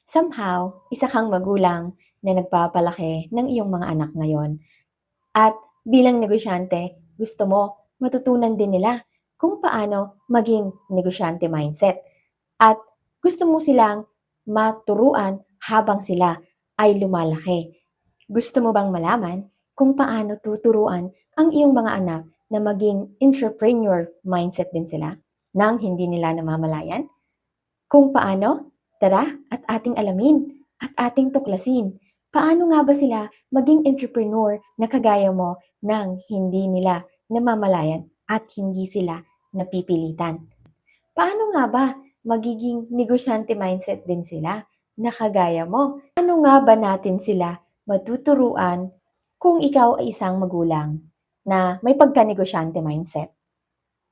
Somehow, isa kang magulang na nagpapalaki ng iyong mga anak ngayon. At bilang negosyante, gusto mo matutunan din nila kung paano maging negosyante mindset. At gusto mo silang maturuan habang sila ay lumalaki. Gusto mo bang malaman kung paano tuturuan ang iyong mga anak na maging entrepreneur mindset din sila nang hindi nila namamalayan? Kung paano? Tara at ating alamin at ating tuklasin. Paano nga ba sila maging entrepreneur na kagaya mo nang hindi nila namamalayan at hindi sila napipilitan? Paano nga ba magiging negosyante mindset din sila na kagaya mo? Paano nga ba natin sila matuturuan kung ikaw ay isang magulang na may pagka-negosyante mindset?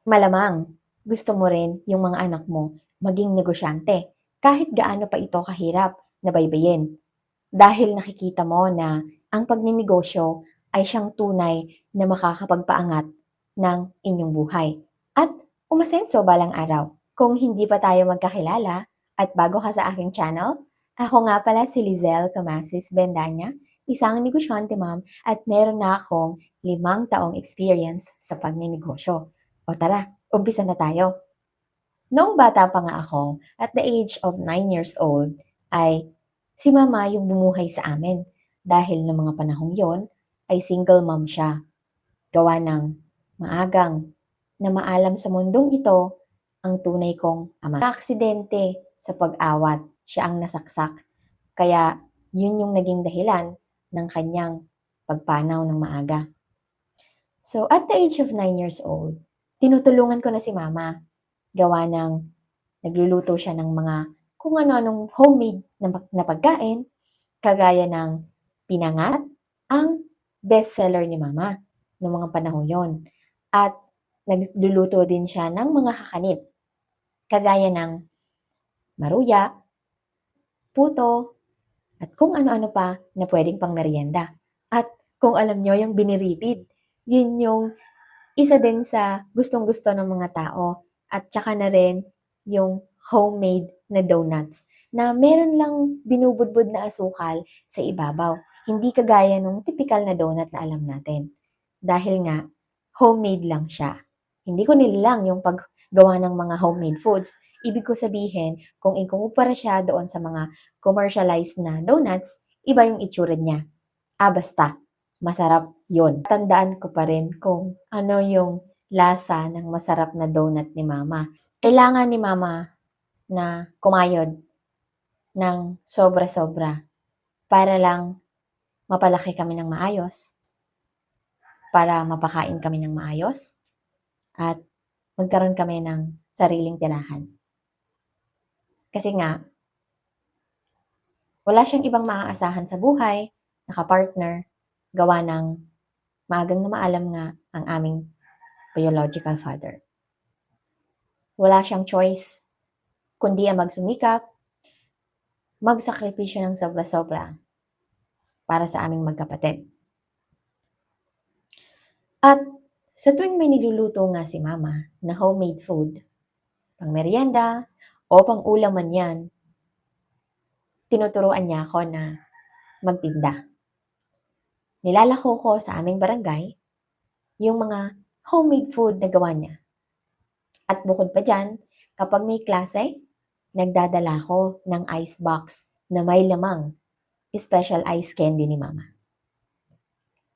Malamang gusto mo rin yung mga anak mo maging negosyante kahit gaano pa ito kahirap na baybayin. Dahil nakikita mo na ang pagninegosyo ay siyang tunay na makakapagpaangat ng inyong buhay. At umasenso balang araw. Kung hindi pa tayo magkakilala at bago ka sa aking channel, ako nga pala si Lizelle Camasis Bendanya, isang negosyante ma'am at meron na akong 5 taong experience sa pagninegosyo. O tara, umpisa na tayo. Noong bata pa nga ako, at the age of 9 years old, ay si mama yung bumuhay sa amin. Dahil ng mga panahong yon ay single mom siya. Gawa ng maagang na maalam sa mundong ito ang tunay kong ama. Aksidente sa pag-awat, siya ang nasaksak. Kaya yun yung naging dahilan ng kanyang pagpanaw ng maaga. So at the age of 9 years old, tinutulungan ko na si mama. Gawa ng nagluluto siya ng mga kung ano-anong homemade na pagkain, kagaya ng pinangat, ang bestseller ni mama noong mga panahong yon. At nagluluto din siya ng mga kakanip, kagaya ng maruya, puto, at kung ano-ano pa na pwedeng pang merienda. At kung alam nyo yung biniripid, yun yung isa din sa gustong-gusto ng mga tao. At tsaka na rin yung homemade na donuts na meron lang binubudbud na asukal sa ibabaw. Hindi kagaya nung typical na donut na alam natin. Dahil nga, homemade lang siya. Hindi ko nilalang yung paggawa ng mga homemade foods. Ibig ko sabihin, kung ikukumpara siya doon sa mga commercialized na donuts, iba yung itsura niya. Basta, masarap yun. Tandaan ko pa rin kung ano yung lasa ng masarap na donut ni mama. Kailangan ni mama na kumayod ng sobra-sobra para lang mapalaki kami ng maayos, para mapakain kami ng maayos, at magkaroon kami ng sariling tirahan. Kasi nga, wala siyang ibang maaasahan sa buhay, nakapartner, gawa ng maagang na maalam nga ang aming biological father. Wala siyang choice, kundi ang magsumikap, magsakripisyo ng sobra-sobra para sa aming magkapatid. At sa tuwing may niluluto nga si mama na homemade food, pang merienda o pang ulam man yan, tinuturuan niya ako na magtinda. Nilalako ko sa aming barangay yung mga homemade food na gawa niya. At bukod pa dyan, kapag may klase, nagdadala ko ng ice box na may lamang special ice candy ni mama.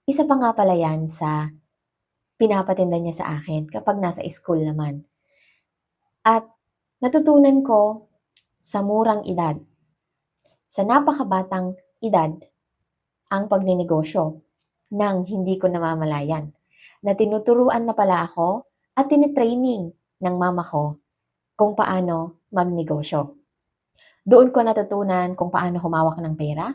Isa pa nga pala yan sa pinapatinda niya sa akin kapag nasa school naman. At natutunan ko sa murang edad, sa napakabatang edad, ang pagninegosyo nang hindi ko namamalayan. Na tinuturuan na pala ako at tinitraining ng mama ko kung paano magnegosyo. Doon ko natutunan kung paano humawak ng pera.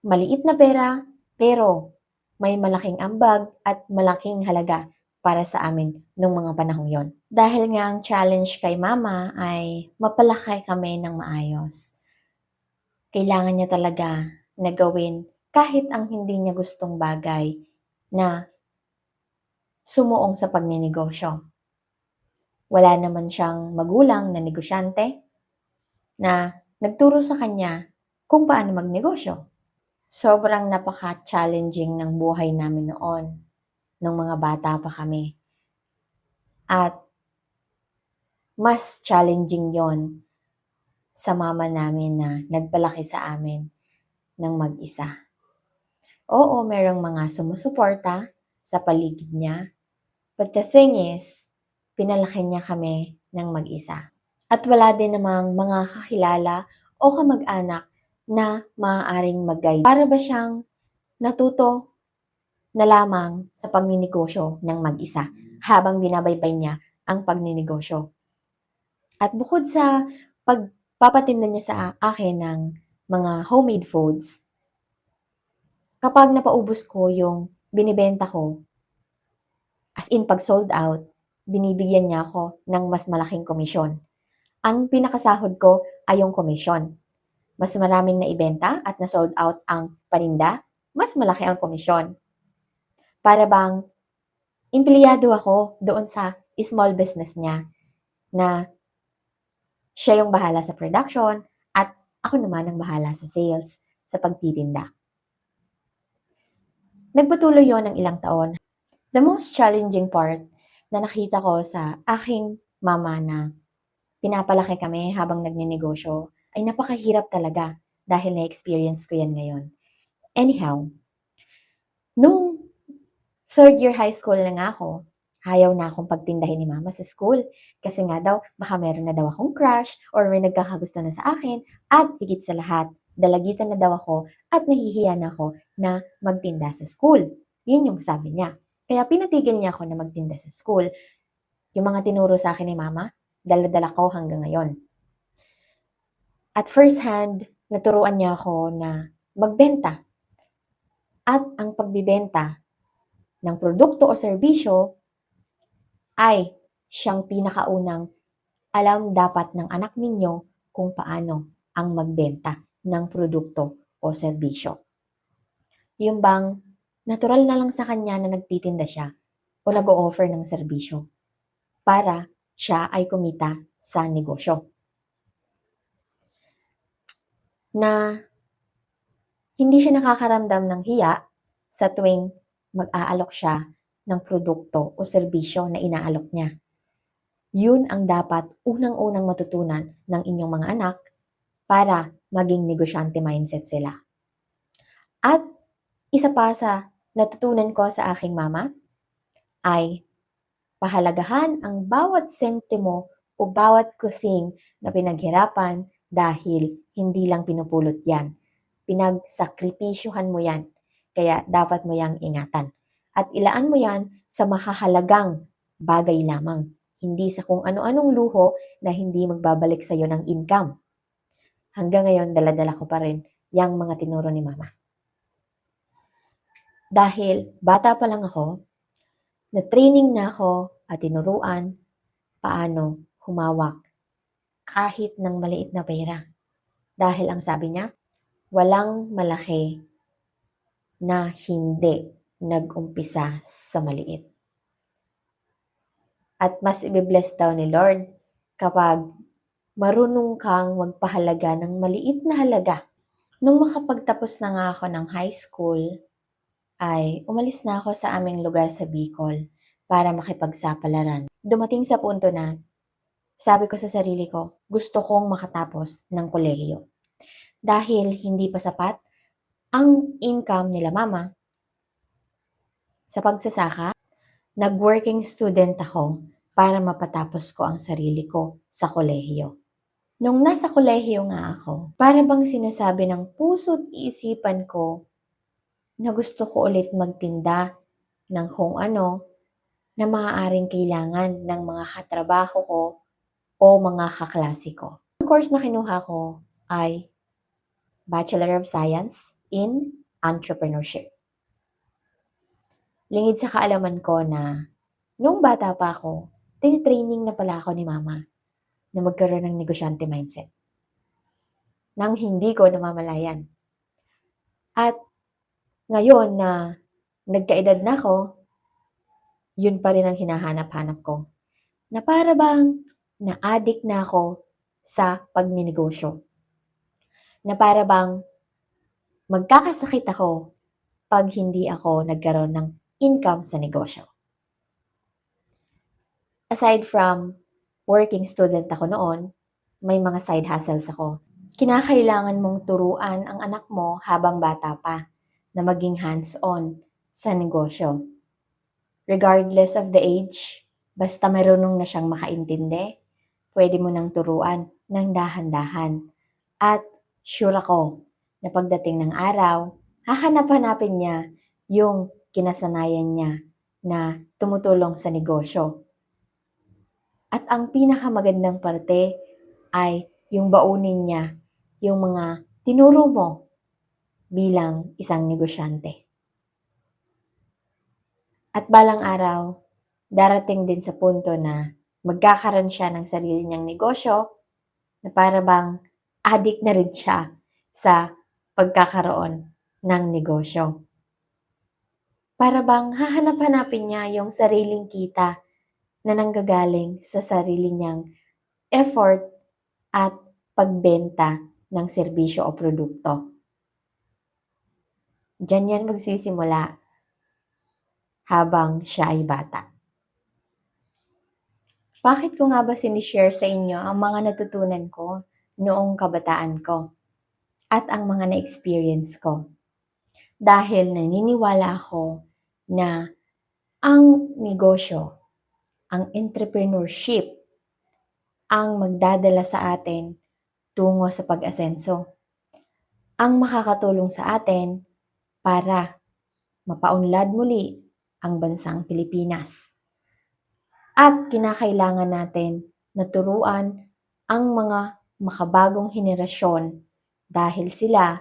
Maliit na pera, pero may malaking ambag at malaking halaga para sa amin nung mga panahong yon. Dahil nga ang challenge kay mama ay mapalaki kami ng maayos. Kailangan niya talaga na gawin kahit ang hindi niya gustong bagay na sumuong sa pagninegosyo. Wala naman siyang magulang na negosyante na nagturo sa kanya kung paano magnegosyo. Sobrang napaka-challenging ng buhay namin noon, nung mga bata pa kami. At mas challenging yon sa mama namin na nagpalaki sa amin ng mag-isa. Oo, merong mga sumusuporta sa paligid niya, but the thing is, pinalaki niya kami ng mag-isa. At wala din namang mga kakilala o kamag-anak na maaaring mag-guide. Para ba siyang natuto na lamang sa pagninegosyo ng mag-isa habang binabaybay niya ang pagninegosyo. At bukod sa pagpapatinda niya sa akin ng mga homemade foods, kapag napaubos ko yung binibenta ko, as in pag sold out, binibigyan niya ako ng mas malaking komisyon. Ang pinakasahod ko ay yung komisyon. Mas maraming naibenta at na sold out ang paninda, mas malaki ang komisyon. Para bang empleyado ako doon sa small business niya na siya yung bahala sa production at ako naman ang bahala sa sales, sa pagtitinda. Nagpatuloy yon ng ilang taon. The most challenging part na nakita ko sa aking mama na pinapalaki kami habang nagninegosyo ay napakahirap talaga dahil na-experience ko yan ngayon. Anyhow, nung third year high school na nga ako, ayaw na akong pagtindahin ni mama sa school. Kasi nga daw, baka meron na daw akong crush or may nagkakagusto na sa akin. At higit sa lahat, dalagitan na daw ako at nahihiya na ako na magtinda sa school. Yun yung sabi niya. Kaya pinatigil niya ako na magtinda sa school. Yung mga tinuro sa akin ni mama, dala-dala ko hanggang ngayon. At first hand, naturuan niya ako na magbenta. At ang pagbibenta ng produkto o serbisyo ay siyang pinakaunang alam dapat ng anak ninyo kung paano ang magbenta ng produkto o serbisyo. Yung bang natural na lang sa kanya na nagtitinda siya o nag-o-offer ng serbisyo para siya ay kumita sa negosyo. Na hindi siya nakakaramdam ng hiya sa tuwing mag-aalok siya ng produkto o serbisyo na inaalok niya. Yun ang dapat unang-unang matutunan ng inyong mga anak para maging negosyante mindset sila. At isa pa sa natutunan ko sa aking mama ay pahalagahan ang bawat sentimo o bawat kusing na pinaghirapan dahil hindi lang pinupulot yan. Pinagsakripisyuhan mo yan. Kaya dapat mo yang ingatan. At ilaan mo yan sa mahahalagang bagay lamang. Hindi sa kung ano-anong luho na hindi magbabalik sa iyo ng income. Hanggang ngayon, dala-dala ko pa rin yung mga tinuro ni mama. Dahil bata pa lang ako, na-training na ako at tinuruan paano humawak kahit ng maliit na pera. Dahil ang sabi niya, walang malaki na hindi nag-umpisa sa maliit. At mas ibibless daw ni Lord kapag marunong kang magpahalaga ng maliit na halaga. Nung makapagtapos na nga ako ng high school, ay umalis na ako sa aming lugar sa Bicol para makipagsapalaran. Dumating sa punto na sabi ko sa sarili ko, gusto kong makatapos ng kolehiyo. Dahil hindi pa sapat ang income nila mama sa pagsasaka, nag-working student ako para mapatapos ko ang sarili ko sa kolehiyo. Nung nasa kolehiyo nga ako, para bang sinasabi ng puso't isipan ko na gusto ko ulit magtinda ng kung ano na maaaring kailangan ng mga katrabaho ko o mga kaklase ko. Ang course na kinuha ko ay Bachelor of Science in Entrepreneurship. Lingid sa kaalaman ko na nung bata pa ako, tinitraining na pala ako ni mama na magkaroon ng negosyante mindset. Nang hindi ko namamalayan. At ngayon na nagkaedad na ako, yun pa rin ang hinahanap-hanap ko. Na para bang na-addict na ako sa pagninegosyo. na para bang magkakasakit ako pag hindi ako nagkaroon ng income sa negosyo. Aside from working student ako noon, may mga side hustles ako. Kinakailangan mong turuan ang anak mo habang bata pa na maging hands-on sa negosyo. Regardless of the age, basta marunong na siyang makaintindi, pwede mo nang turuan ng dahan-dahan. At sure ako na pagdating ng araw, hahanap-hanapin niya yung kinasanayan niya na tumutulong sa negosyo. At ang pinakamagandang parte ay yung baunin niya yung mga tinuro mo bilang isang negosyante. At balang araw, darating din sa punto na magkakaroon siya ng sarili niyang negosyo na para bang addict na rin siya sa pagkakaroon ng negosyo. Para bang hahanap-hanapin niya yung sariling kita na nanggagaling sa sarili niyang effort at pagbenta ng serbisyo o produkto. Diyan yan magsisimula habang siya ay bata. Bakit ko nga ba sinishare sa inyo ang mga natutunan ko noong kabataan ko at ang mga na-experience ko? Dahil naniniwala ako na ang negosyo, ang entrepreneurship, ang magdadala sa atin tungo sa pag-asenso. Ang makakatulong sa atin para mapaunlad muli ang bansang Pilipinas. At kinakailangan natin na turuan ang mga makabagong henerasyon dahil sila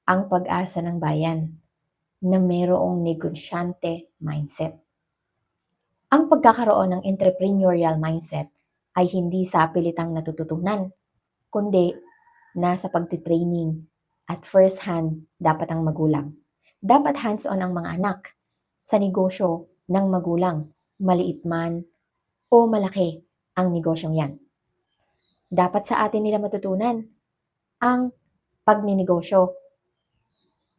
ang pag-asa ng bayan na mayroong negosyante mindset. Ang pagkakaroon ng entrepreneurial mindset ay hindi sa pilitang natututunan, kundi nasa pagtitraining at first hand dapat ang magulang. Dapat hands-on ang mga anak sa negosyo ng magulang, maliit man o malaki ang negosyong yan. Dapat sa atin nila matutunan ang pagninegosyo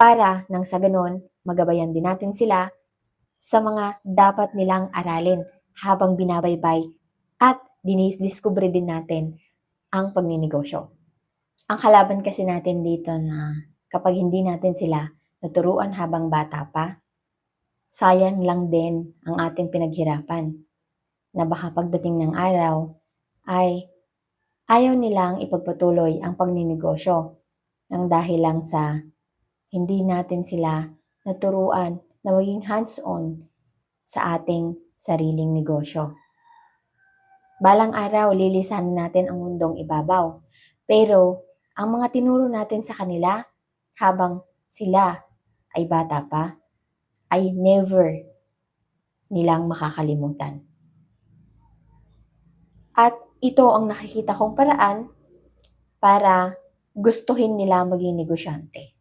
para nang sa ganon magabayan din natin sila sa mga dapat nilang aralin habang binabaybay at dinisdiskubre din natin ang pagninegosyo. Ang kalaban kasi natin dito na kapag hindi natin sila naturuan habang bata pa, sayang lang din ang ating pinaghirapan na baka pagdating ng araw ay ayaw nilang ipagpatuloy ang pagninegosyo ng dahil lang sa hindi natin sila naturuan na maging hands-on sa ating sariling negosyo. Balang araw, lilisanin natin ang mundong ibabaw. Pero, ang mga tinuro natin sa kanila habang sila ay bata pa, ay never nilang makakalimutan. At ito ang nakikita kong paraan para gustuhin nila maging negosyante.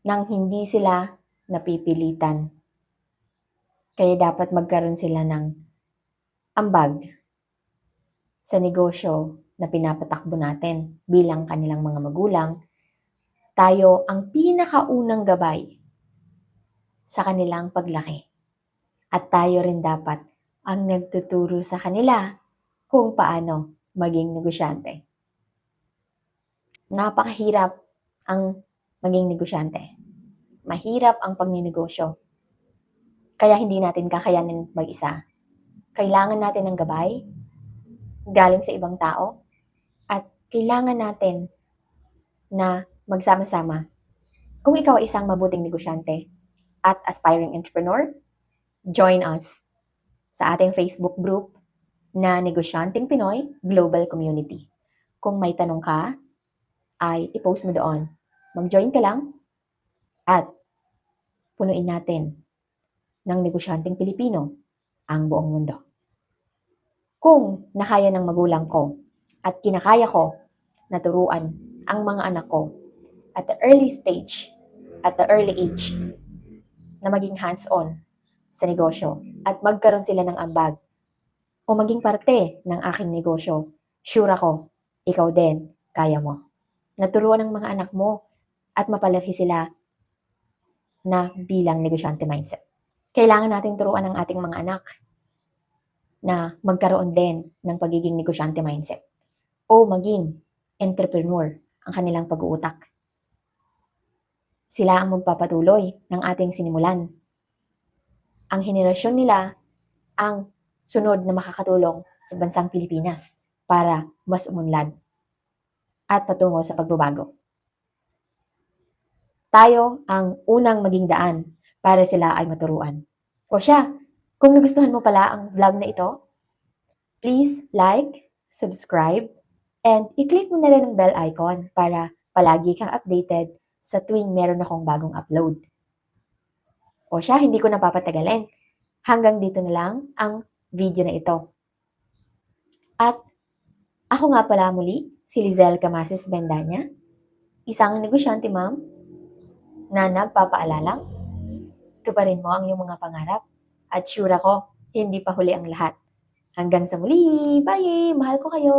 Nang hindi sila napipilitan. Kaya dapat magkaroon sila ng ambag sa negosyo na pinapatakbo natin bilang kanilang mga magulang. Tayo ang pinakaunang gabay sa kanilang paglaki. At tayo rin dapat ang nagtuturo sa kanila kung paano maging negosyante. Napakahirap ang maging negosyante. Mahirap ang pagninegosyo. Kaya hindi natin kakayanin mag-isa. Kailangan natin ng gabay galing sa ibang tao at kailangan natin na magsama-sama. Kung ikaw ay isang mabuting negosyante at aspiring entrepreneur, join us sa ating Facebook group na Negosyanteng Pinoy Global Community. Kung may tanong ka, ay i-post mo doon. Mag-join ka lang at punuin natin ng negosyanteng Pilipino ang buong mundo. Kung nakaya ng magulang ko at kinakaya ko na turuan ang mga anak ko at the early stage, at the early age, na maging hands-on sa negosyo at magkaroon sila ng ambag o maging parte ng aking negosyo, sure ako, ikaw din, kaya mo. naturuan ng mga anak mo at mapalaki sila na bilang negosyante mindset. Kailangan nating turuan ang ating mga anak na magkaroon din ng pagiging negosyante mindset o maging entrepreneur ang kanilang pag-uutak. Sila ang magpapatuloy ng ating sinimulan. Ang henerasyon nila ang sunod na makakatulong sa bansang Pilipinas para mas umunlad at patungo sa pagbabago. Tayo ang unang maging daan para sila ay maturuan. O siya, kung nagustuhan mo pala ang vlog na ito, please like, subscribe, and i-click mo na rin ang bell icon para palagi kang updated sa tuwing meron akong bagong upload. O siya, hindi ko napapatagalin. Hanggang dito na lang ang video na ito. At ako nga pala muli, si Lizelle Camases Bendanya, isang negosyante ma'am na nagpapaalalang tuparin mo ang iyong mga pangarap at sure ako, hindi pa huli ang lahat. Hanggang sa muli! Bye! Mahal ko kayo!